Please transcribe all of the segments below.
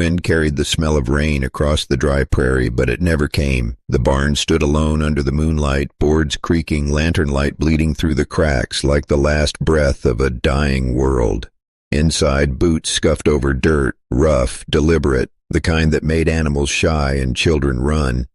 wind carried the smell of rain across the dry prairie, but it never came. The barn stood alone under the moonlight, boards creaking, lantern light bleeding through the cracks like the last breath of a dying world. Inside, boots scuffed over dirt, rough, deliberate, the kind that made animals shy and children run.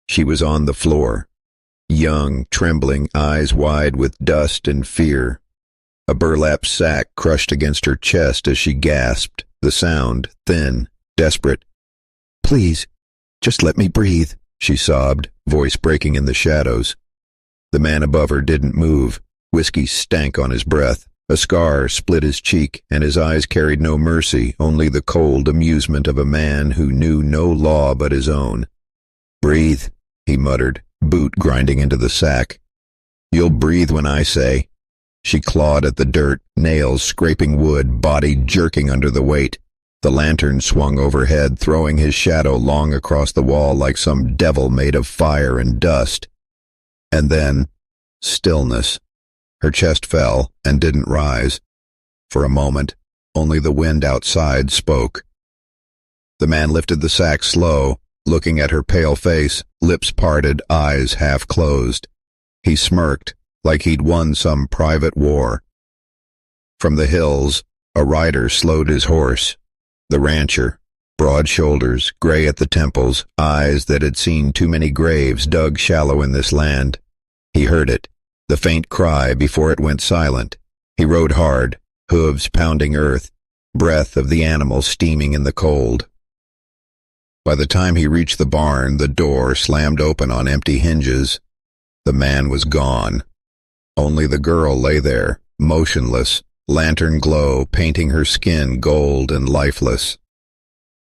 She was on the floor, young, trembling, eyes wide with dust and fear. A burlap sack crushed against her chest as she gasped, the sound thin, desperate. "Please, just let me breathe," she sobbed, voice breaking in the shadows. The man above her didn't move. Whiskey stank on his breath. A scar split his cheek, and his eyes carried no mercy, only the cold amusement of a man who knew no law but his own. "Breathe," he muttered, boot grinding into the sack. "You'll breathe when I say." She clawed at the dirt, nails scraping wood, body jerking under the weight. The lantern swung overhead, throwing his shadow long across the wall like some devil made of fire and dust. And then, stillness. Her chest fell and didn't rise. For a moment, only the wind outside spoke. The man lifted the sack slow, looking at her pale face, lips parted, eyes half closed. He smirked, like he'd won some private war. From the hills, a rider slowed his horse. The rancher, broad shoulders, gray at the temples, eyes that had seen too many graves dug shallow in this land. He heard it, the faint cry before it went silent. He rode hard, hooves pounding earth, breath of the animal steaming in the cold. By the time he reached the barn, the door slammed open on empty hinges. The man was gone. Only the girl lay there, motionless, lantern glow painting her skin gold and lifeless.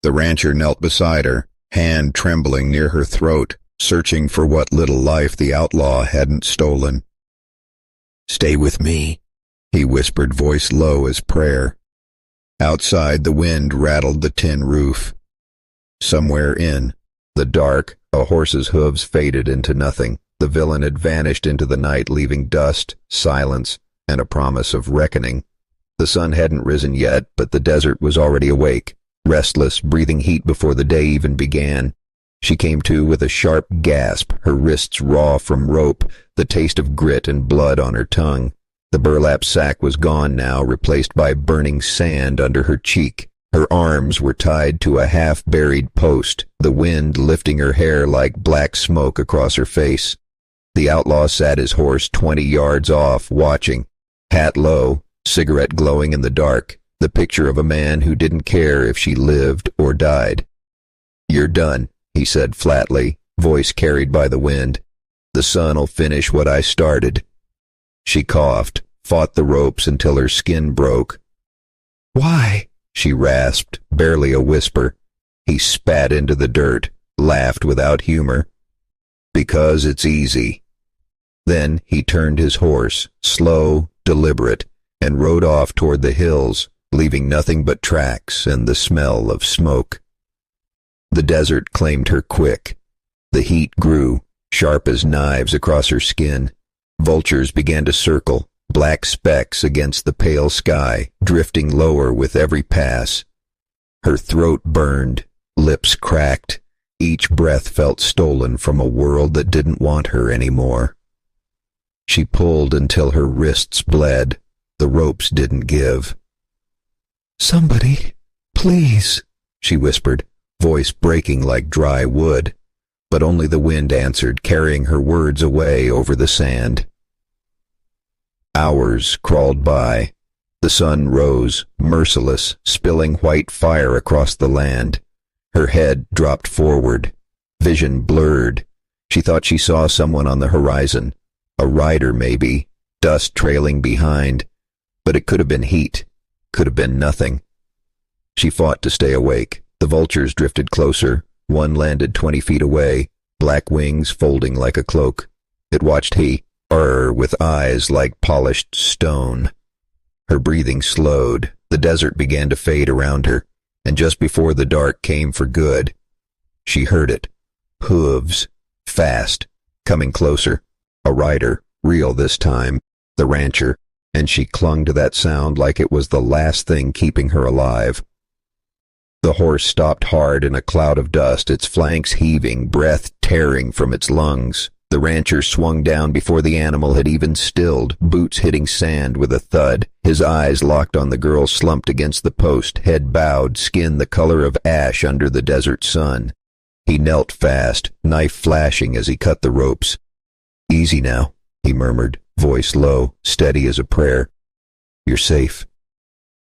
The rancher knelt beside her, hand trembling near her throat, searching for what little life the outlaw hadn't stolen. "Stay with me," he whispered, voice low as prayer. Outside, the wind rattled the tin roof. Somewhere in the dark, a horse's hooves faded into nothing. The villain had vanished into the night, leaving dust, silence, and a promise of reckoning. The sun hadn't risen yet, but the desert was already awake, restless, breathing heat before the day even began. She came to with a sharp gasp, her wrists raw from rope, the taste of grit and blood on her tongue. The burlap sack was gone now, replaced by burning sand under her cheek. Her arms were tied to a half-buried post, the wind lifting her hair like black smoke across her face. The outlaw sat his horse 20 yards off, watching, hat low, cigarette glowing in the dark, the picture of a man who didn't care if she lived or died. "You're done," he said flatly, voice carried by the wind. "The sun'll finish what I started." She coughed, fought the ropes until her skin broke. "Why?" she rasped, barely a whisper. He spat into the dirt, laughed without humor. "Because it's easy." Then he turned his horse, slow, deliberate, and rode off toward the hills, leaving nothing but tracks and the smell of smoke. The desert claimed her quick. The heat grew, sharp as knives across her skin. Vultures began to circle, black specks against the pale sky, drifting lower with every pass. Her throat burned, lips cracked. Each breath felt stolen from a world that didn't want her anymore. She pulled until her wrists bled. The ropes didn't give. "Somebody, please," she whispered, voice breaking like dry wood. But only the wind answered, carrying her words away over the sand. Hours crawled by. The sun rose, merciless, spilling white fire across the land. Her head dropped forward. Vision blurred. She thought she saw someone on the horizon. A rider, maybe, dust trailing behind. But it could have been heat, could have been nothing. She fought to stay awake. The vultures drifted closer. One landed 20 feet away, black wings folding like a cloak. It watched her with eyes like polished stone. Her breathing slowed. The desert began to fade around her, and just before the dark came for good, she heard it. Hooves, fast, coming closer. A rider, real this time, the rancher, and she clung to that sound like it was the last thing keeping her alive. The horse stopped hard in a cloud of dust, its flanks heaving, breath tearing from its lungs. The rancher swung down before the animal had even stilled, boots hitting sand with a thud. His eyes locked on the girl slumped against the post, head bowed, skin the color of ash under the desert sun. He knelt fast, knife flashing as he cut the ropes. "Easy now," he murmured, voice low, steady as a prayer. "You're safe."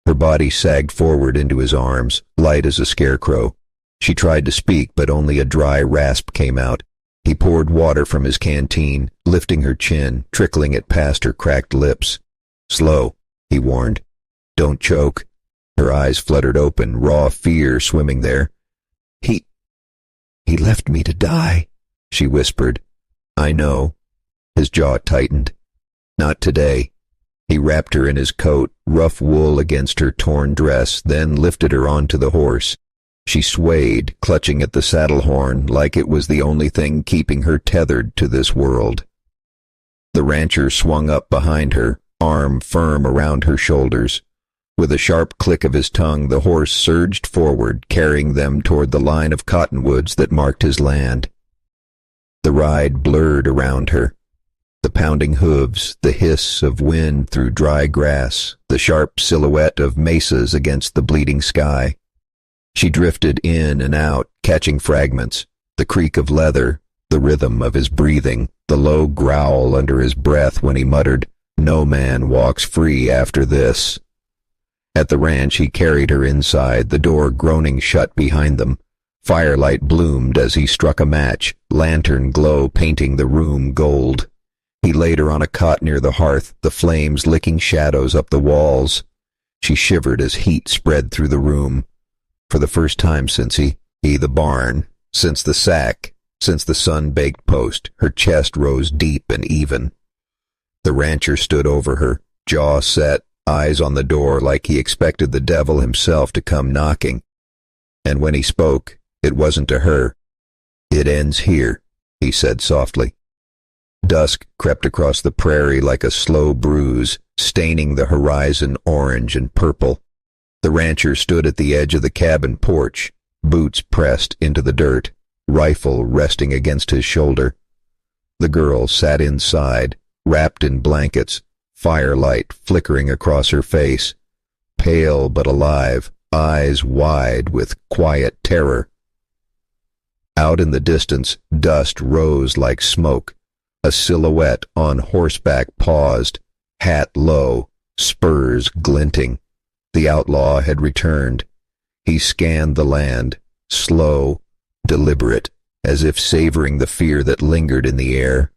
Her body sagged forward into his arms, light as a scarecrow. She tried to speak, but only a dry rasp came out. He poured water from his canteen, lifting her chin, trickling it past her cracked lips. "Slow," he warned. "Don't choke." Her eyes fluttered open, raw fear swimming there. He left me to die," she whispered. "I know." His jaw tightened. "Not today." He wrapped her in his coat, rough wool against her torn dress, then lifted her onto the horse. She swayed, clutching at the saddle horn like it was the only thing keeping her tethered to this world. The rancher swung up behind her, arm firm around her shoulders. With a sharp click of his tongue, the horse surged forward, carrying them toward the line of cottonwoods that marked his land. The ride blurred around her. The pounding hooves, the hiss of wind through dry grass, the sharp silhouette of mesas against the bleeding sky. She drifted in and out, catching fragments, the creak of leather, the rhythm of his breathing, the low growl under his breath when he muttered, "No man walks free after this." At the ranch he carried her inside, the door groaning shut behind them. Firelight bloomed as he struck a match, lantern glow painting the room gold. He laid her on a cot near the hearth, the flames licking shadows up the walls. She shivered as heat spread through the room. For the first time since the barn, since the sack, since the sun-baked post, her chest rose deep and even. The rancher stood over her, jaw set, eyes on the door like he expected the devil himself to come knocking. And when he spoke, it wasn't to her. "It ends here," he said softly. Dusk crept across the prairie like a slow bruise, staining the horizon orange and purple. The rancher stood at the edge of the cabin porch, boots pressed into the dirt, rifle resting against his shoulder. The girl sat inside, wrapped in blankets, firelight flickering across her face, pale but alive, eyes wide with quiet terror. Out in the distance, dust rose like smoke. A silhouette on horseback paused, hat low, spurs glinting. The outlaw had returned. He scanned the land, slow, deliberate, as if savoring the fear that lingered in the air.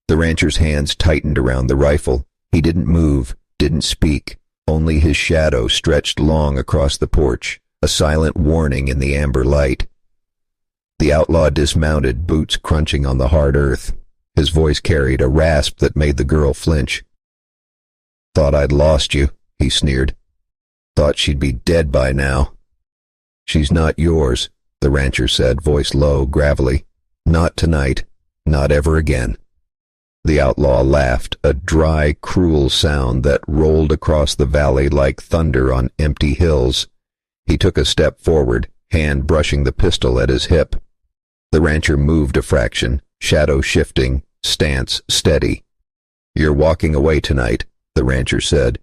The rancher's hands tightened around the rifle. He didn't move, didn't speak. Only his shadow stretched long across the porch, a silent warning in the amber light. The outlaw dismounted, boots crunching on the hard earth. His voice carried a rasp that made the girl flinch. "Thought I'd lost you," he sneered. "Thought she'd be dead by now." "She's not yours," the rancher said, voice low, gravelly. "Not tonight. Not ever again." The outlaw laughed, a dry, cruel sound that rolled across the valley like thunder on empty hills. He took a step forward, hand brushing the pistol at his hip. The rancher moved a fraction, shadow shifting, stance steady. "You're walking away tonight," the rancher said.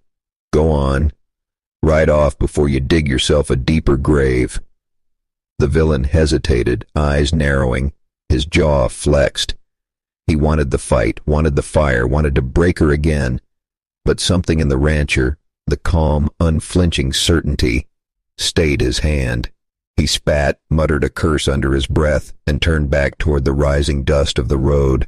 "Go on. Ride off before you dig yourself a deeper grave." The villain hesitated, eyes narrowing, his jaw flexed. He wanted the fight, wanted the fire, wanted to break her again. But something in the rancher, the calm, unflinching certainty, stayed his hand. He spat, muttered a curse under his breath, and turned back toward the rising dust of the road.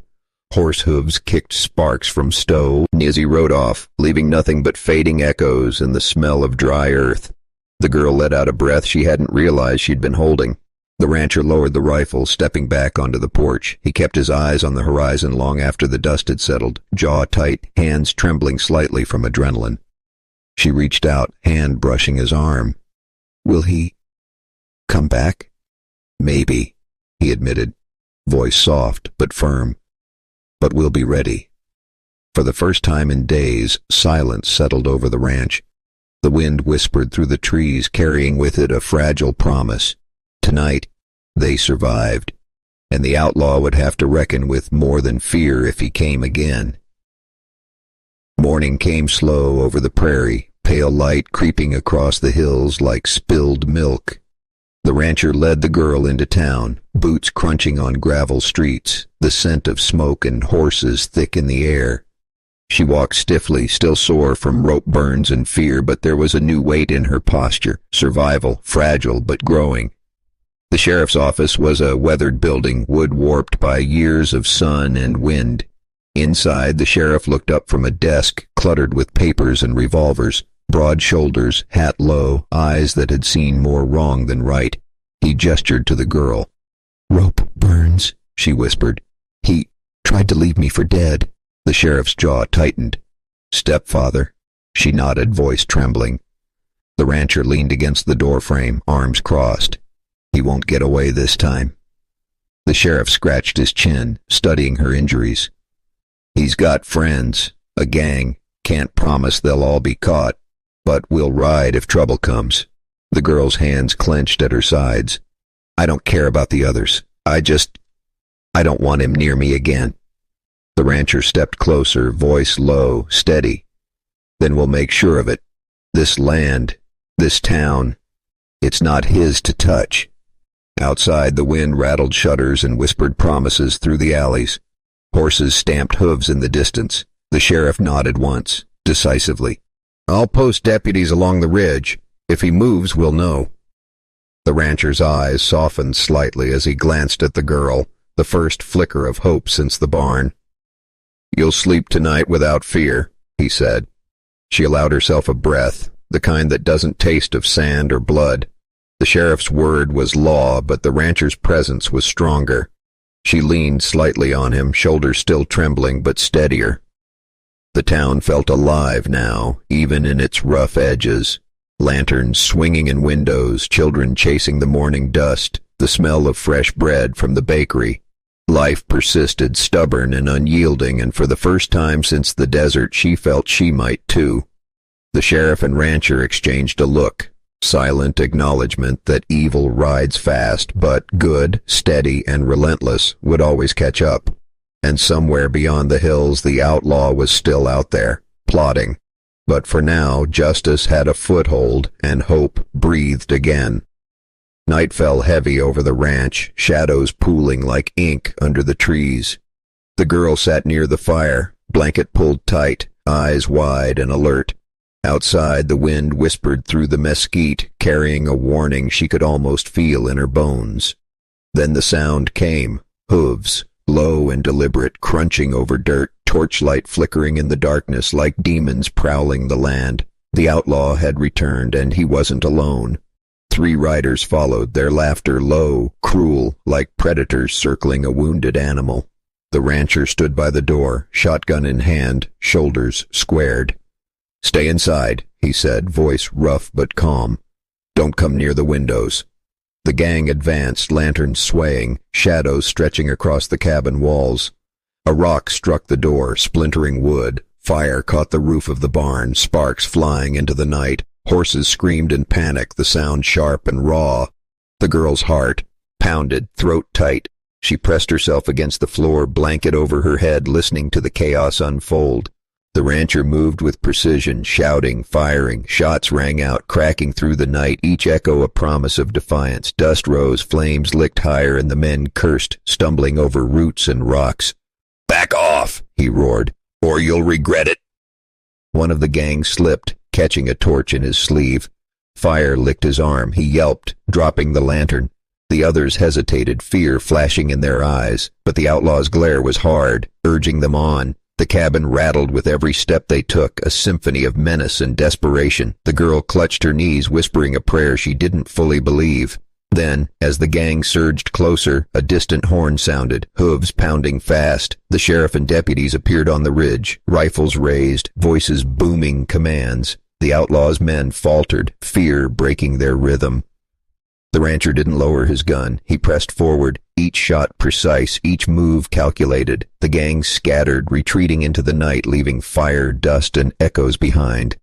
Horse hooves kicked sparks from stow as he rode off, leaving nothing but fading echoes and the smell of dry earth. The girl let out a breath she hadn't realized she'd been holding. The rancher lowered the rifle, stepping back onto the porch. He kept his eyes on the horizon long after the dust had settled, jaw tight, hands trembling slightly from adrenaline. She reached out, hand brushing his arm. "Will he come back?" "Maybe," he admitted, voice soft but firm. "But we'll be ready." For the first time in days, silence settled over the ranch. The wind whispered through the trees, carrying with it a fragile promise. Tonight, they survived, and the outlaw would have to reckon with more than fear if he came again. Morning came slow over the prairie, pale light creeping across the hills like spilled milk. The rancher led the girl into town, boots crunching on gravel streets, the scent of smoke and horses thick in the air. She walked stiffly, still sore from rope burns and fear, but there was a new weight in her posture, survival, fragile but growing. The sheriff's office was a weathered building, wood-warped by years of sun and wind. Inside, the sheriff looked up from a desk cluttered with papers and revolvers. Broad shoulders, hat low, eyes that had seen more wrong than right. He gestured to the girl. "Rope burns," she whispered. "He tried to leave me for dead." The sheriff's jaw tightened. "Stepfather?" She nodded, voice trembling. The rancher leaned against the doorframe, arms crossed. "He won't get away this time." The sheriff scratched his chin, studying her injuries. "He's got friends, a gang. Can't promise they'll all be caught. But we'll ride if trouble comes." The girl's hands clenched at her sides. "I don't care about the others. I don't want him near me again." The rancher stepped closer, voice low, steady. "Then we'll make sure of it. This land, this town, it's not his to touch." Outside, the wind rattled shutters and whispered promises through the alleys. Horses stamped hooves in the distance. The sheriff nodded once, decisively. "I'll post deputies along the ridge. If he moves, we'll know." The rancher's eyes softened slightly as he glanced at the girl, the first flicker of hope since the barn. "You'll sleep tonight without fear," he said. She allowed herself a breath, the kind that doesn't taste of sand or blood. The sheriff's word was law, but the rancher's presence was stronger. She leaned slightly on him, shoulders still trembling but steadier. The town felt alive now, even in its rough edges. Lanterns swinging in windows, children chasing the morning dust, the smell of fresh bread from the bakery. Life persisted, stubborn and unyielding, and for the first time since the desert she felt she might too. The sheriff and rancher exchanged a look, silent acknowledgment that evil rides fast, but good, steady, and relentless would always catch up. And somewhere beyond the hills the outlaw was still out there, plotting. But for now, justice had a foothold, and hope breathed again. Night fell heavy over the ranch, shadows pooling like ink under the trees. The girl sat near the fire, blanket pulled tight, eyes wide and alert. Outside, the wind whispered through the mesquite, carrying a warning she could almost feel in her bones. Then the sound came, hooves. Low and deliberate, crunching over dirt, torchlight flickering in the darkness like demons prowling the land. The outlaw had returned, and he wasn't alone. 3 riders followed, their laughter low, cruel, like predators circling a wounded animal. The rancher stood by the door, shotgun in hand, shoulders squared. "Stay inside," he said, voice rough but calm. "Don't come near the windows." The gang advanced, lanterns swaying, shadows stretching across the cabin walls. A rock struck the door, splintering wood. Fire caught the roof of the barn, sparks flying into the night. Horses screamed in panic, the sound sharp and raw. The girl's heart pounded, throat tight. She pressed herself against the floor, blanket over her head, listening to the chaos unfold. The rancher moved with precision, shouting, firing. Shots rang out, cracking through the night, each echo a promise of defiance. Dust rose, flames licked higher, and the men cursed, stumbling over roots and rocks. "Back off," he roared, "or you'll regret it." One of the gang slipped, catching a torch in his sleeve. Fire licked his arm. He yelped, dropping the lantern. The others hesitated, fear flashing in their eyes, but the outlaw's glare was hard, urging them on. The cabin rattled with every step they took, a symphony of menace and desperation. The girl clutched her knees, whispering a prayer she didn't fully believe. Then, as the gang surged closer, a distant horn sounded, hooves pounding fast. The sheriff and deputies appeared on the ridge, rifles raised, voices booming commands. The outlaw's men faltered, fear breaking their rhythm. The rancher didn't lower his gun. He pressed forward, each shot precise, each move calculated. The gang scattered, retreating into the night, leaving fire, dust, and echoes behind.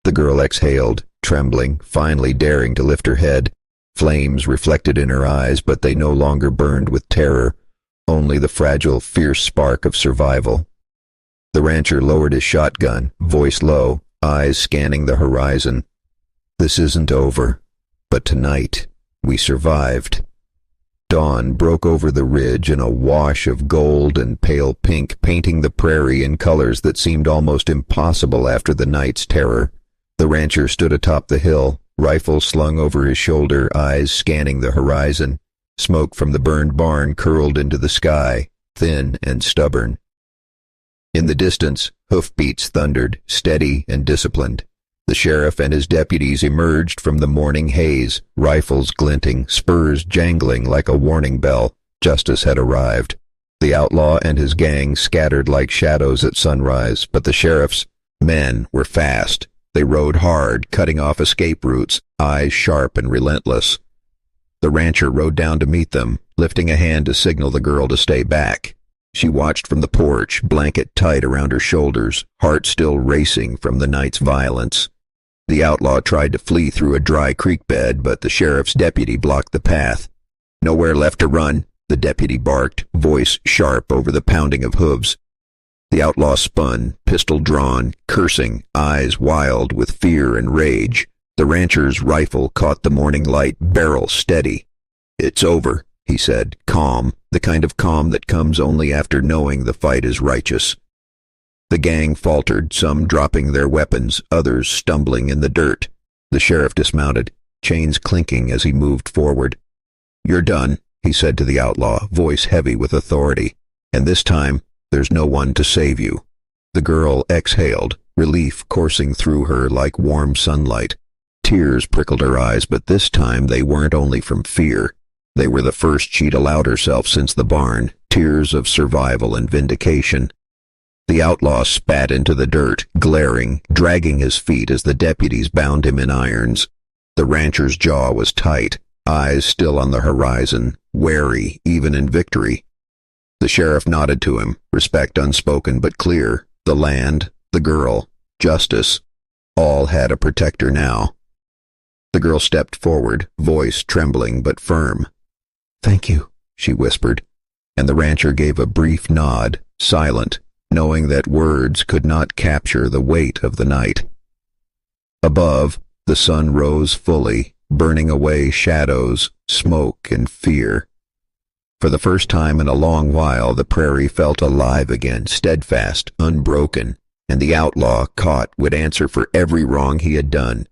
The girl exhaled, trembling, finally daring to lift her head. Flames reflected in her eyes, but they no longer burned with terror, only the fragile, fierce spark of survival. The rancher lowered his shotgun, voice low, eyes scanning the horizon. This isn't over, but tonight we survived. Dawn broke over the ridge in a wash of gold and pale pink, painting the prairie in colors that seemed almost impossible after the night's terror. The rancher stood atop the hill, rifle slung over his shoulder, eyes scanning the horizon. Smoke from the burned barn curled into the sky, thin and stubborn. In the distance, hoofbeats thundered, steady and disciplined. The sheriff and his deputies emerged from the morning haze, rifles glinting, spurs jangling like a warning bell. Justice had arrived. The outlaw and his gang scattered like shadows at sunrise, but the sheriff's men were fast. They rode hard, cutting off escape routes, eyes sharp and relentless. The rancher rode down to meet them, lifting a hand to signal the girl to stay back. She watched from the porch, blanket tight around her shoulders, heart still racing from the night's violence. The outlaw tried to flee through a dry creek bed, but the sheriff's deputy blocked the path. "Nowhere left to run," the deputy barked, voice sharp over the pounding of hooves. The outlaw spun, pistol drawn, cursing, eyes wild with fear and rage. The rancher's rifle caught the morning light, barrel steady. "It's over," he said, calm, the kind of calm that comes only after knowing the fight is righteous. The gang faltered, some dropping their weapons, others stumbling in the dirt. The sheriff dismounted, chains clinking as he moved forward. "You're done," he said to the outlaw, voice heavy with authority. "And this time, there's no one to save you." The girl exhaled, relief coursing through her like warm sunlight. Tears prickled her eyes, but this time they weren't only from fear. They were the first she'd allowed herself since the barn, tears of survival and vindication. The outlaw spat into the dirt, glaring, dragging his feet as the deputies bound him in irons. The rancher's jaw was tight, eyes still on the horizon, wary even in victory. The sheriff nodded to him, respect unspoken but clear. The land, the girl, justice, all had a protector now. The girl stepped forward, voice trembling but firm. "Thank you," she whispered, and the rancher gave a brief nod, silent, knowing that words could not capture the weight of the night. Above, the sun rose fully, burning away shadows, smoke, and fear. For the first time in a long while, the prairie felt alive again, steadfast, unbroken, and the outlaw, caught, would answer for every wrong he had done,